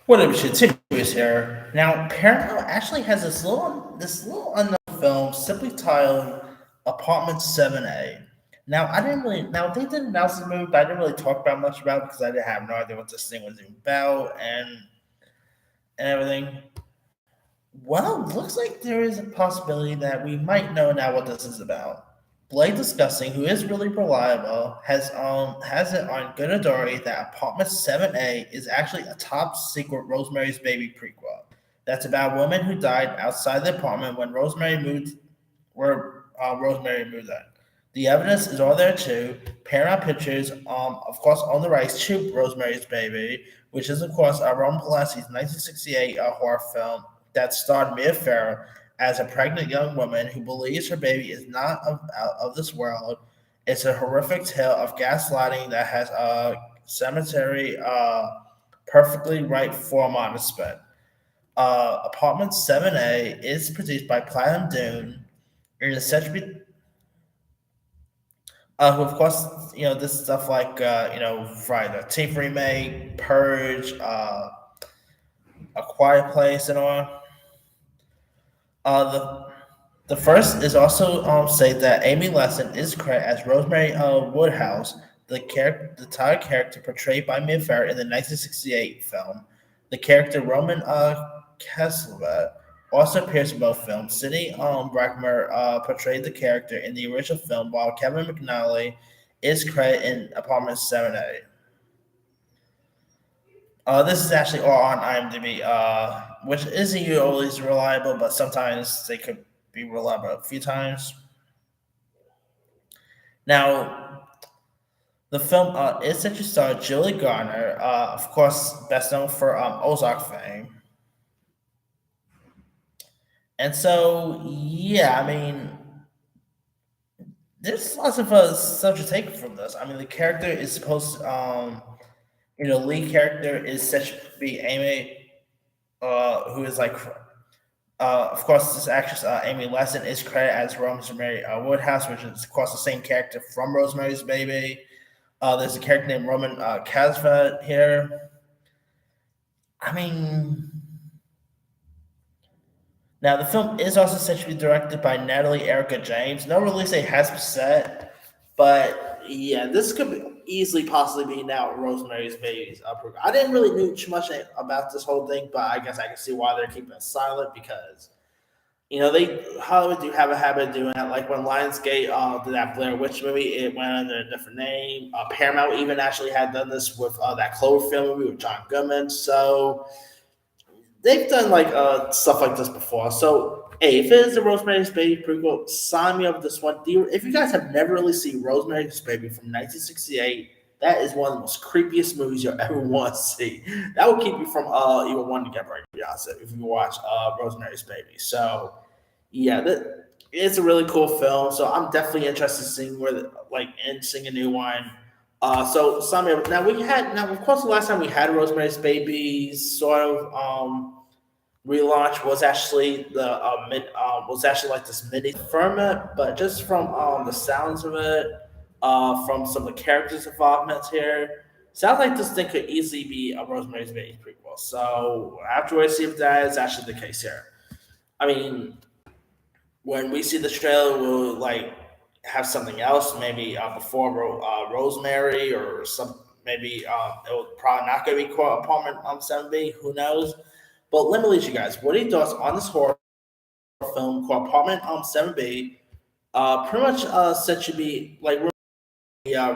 What up, shit? Is here. Now, Paramount actually has this little unknown film simply titled Apartment 7A. Now they did announce the movie, but I didn't really talk about much about it because I didn't have no idea what this thing was even about and everything. Well, looks like there is a possibility that we might know now what this is about. Blake discussing, who is really reliable, has it on good authority that Apartment 7A is actually a top secret Rosemary's Baby prequel. That's about a woman who died outside the apartment when Rosemary moved in. The evidence is all there too. Paramount Pictures, of course, own the rights to Rosemary's Baby, which is, of course, Roman Polanski's 1968 horror film that starred Mia Farrow as a pregnant young woman who believes her baby is not of this world. It's a horrific tale of gaslighting that has a cemetery perfectly right form on its spin. Apartment 7A is produced by Platinum Dune and is set to be who, of course, this stuff like Friday the 13th remake, Purge, A Quiet Place, and all. The first is also say that Amy Lesson is credited as Rosemary Woodhouse, the title character portrayed by Mia Farrow in the 1968 film. The character Roman Kesselvet also appears in both films. Sidney Brackmer portrayed the character in the original film, while Kevin McNally is credited in Apartment 7A. This is actually all on IMDb, which isn't always reliable, but sometimes they could be reliable a few times. Now, the film is set to star Julie Garner, of course, best known for Ozark fame. And so, yeah, I mean, there's lots of stuff to take from this. I mean, the character is supposed to, lead character is set to be Amy, who is like, of course, this actress Amy Lesson is credited as Rosemary Woodhouse, which is of course the same character from Rosemary's Baby. There's a character named Roman Kasvat here. I mean, now the film is also set to be directed by Natalie Erica James. No release date has been set, but yeah, this could easily possibly be now Rosemary's Baby's program. I didn't really know too much about this whole thing, but I guess I can see why they're keeping it silent because they Hollywood do have a habit of doing that. Like when Lionsgate did that Blair Witch movie, it went under a different name. Paramount even actually had done this with that Cloverfield movie with John Goodman. So they've done like stuff like this before. So hey, if it is the Rosemary's Baby prequel, sign me up with this one. If you guys have never really seen Rosemary's Baby from 1968, that is one of the most creepiest movies you'll ever want to see. That will keep you from even wanting to get pregnant, to be honest, if you watch Rosemary's Baby. So yeah, it's a really cool film. So I'm definitely interested in seeing seeing a new one. So sign me up. Now of course the last time we had Rosemary's Baby sort of relaunch was actually like this mini format, but just from the sounds of it, from some of the characters' involvements here, sounds like this thing could easily be a Rosemary's Baby prequel. So after I see if that is actually the case here. I mean, when we see the trailer, we'll like have something else, maybe before Rosemary or some maybe it will probably not going to be called Apartment 7B. Who knows? But let me leave you guys. What are your thoughts on this horror film called Apartment 7B? Pretty much said to be like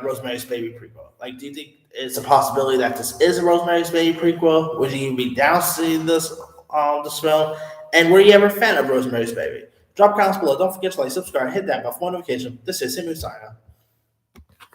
Rosemary's Baby prequel. Like, do you think it's a possibility that this is a Rosemary's Baby prequel? Would you be down to see this film? And were you ever a fan of Rosemary's Baby? Drop comments below. Don't forget to like, subscribe, hit that bell for notification. This is Simon Signer.